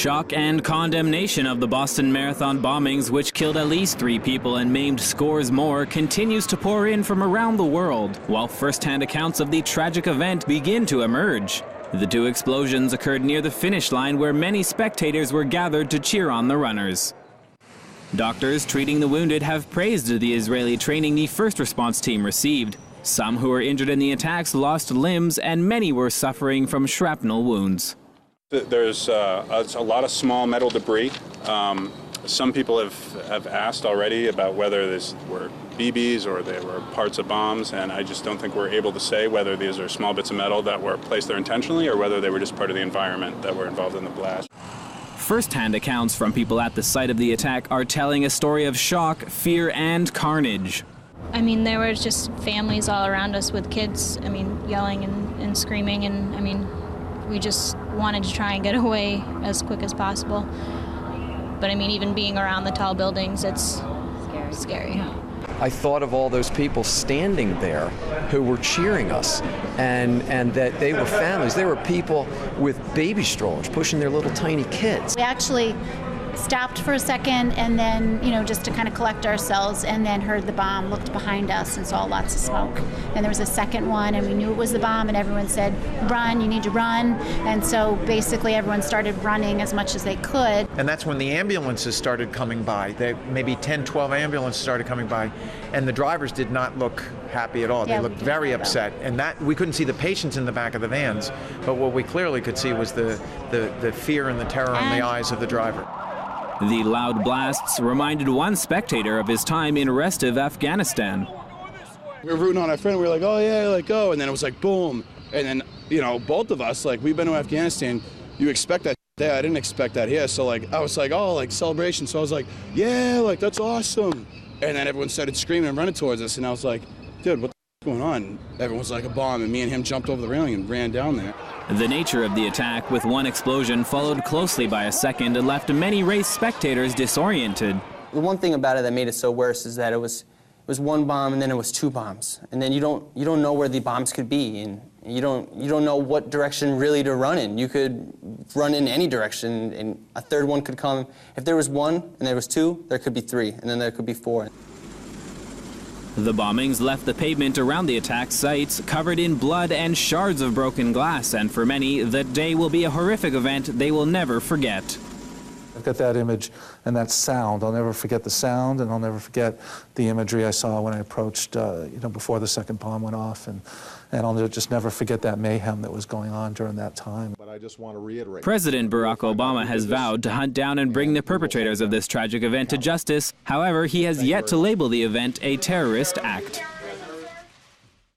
Shock and condemnation of the Boston Marathon bombings, which killed at least 3 people and maimed scores more, continues to pour in from around the world, while first-hand accounts of the tragic event begin to emerge. The 2 explosions occurred near the finish line, where many spectators were gathered to cheer on the runners. Doctors treating the wounded have praised the Israeli training the first response team received. Some who were injured in the attacks lost limbs, and many were suffering from shrapnel wounds. There's a lot of small metal debris. Some people have asked already about whether these were BBs or they were parts of bombs, and I just don't think we're able to say whether these are small bits of metal that were placed there intentionally or whether they were just part of the environment that were involved in the blast. First-hand accounts from people at the site of the attack are telling a story of shock, fear, and carnage. I mean, there were just families all around us with kids, yelling and screaming, and we just wanted to try and get away as quick as possible. But even being around the tall buildings, it's scary. I thought of all those people standing there who were cheering us, and that they were families. They were people with baby strollers pushing their little tiny kids. We actually stopped for a second and then, just to kind of collect ourselves, and then heard the bomb, looked behind us and saw lots of smoke. And there was a second one, and we knew it was the bomb, and everyone said, run, you need to run. And so basically everyone started running as much as they could. And that's when the ambulances started coming by. Maybe 10, 12 ambulances started coming by, and the drivers did not look happy at all. They looked very upset. And that we couldn't see the patients in the back of the vans, but what we clearly could see was the fear and the terror in the eyes of the driver. The loud blasts reminded one spectator of his time in Restiv, Afghanistan. We were rooting on our friend. We were like, oh yeah, go. And then it was like, boom. And then, both of us, we've been to Afghanistan. You expect that there. I didn't expect that here. So, I was like, oh, celebration. So I was like, yeah, that's awesome. And then everyone started screaming and running towards us. And I was like, dude, what the going on? Everyone was like a bomb. And me and him jumped over the railing and ran down there. The nature of the attack, with one explosion followed closely by a second, left many race spectators disoriented. The one thing about it that made it so worse is that it was one bomb and then it was 2 bombs, and then you don't know where the bombs could be, and you don't know what direction really to run in. You could run in any direction, and a third one could come. If there was 1 and there was 2, there could be 3, and then there could be 4. The bombings left the pavement around the attack sites covered in blood and shards of broken glass, and for many, that day will be a horrific event they will never forget. I've got that image and that sound. I'll never forget the sound, and I'll never forget the imagery I saw when I approached, before the second bomb went off, and I'll just never forget that mayhem that was going on during that time. But I just want to reiterate. President Barack Obama has vowed to hunt down and bring the perpetrators of this tragic event to justice. However, he has yet to label the event a terrorist act.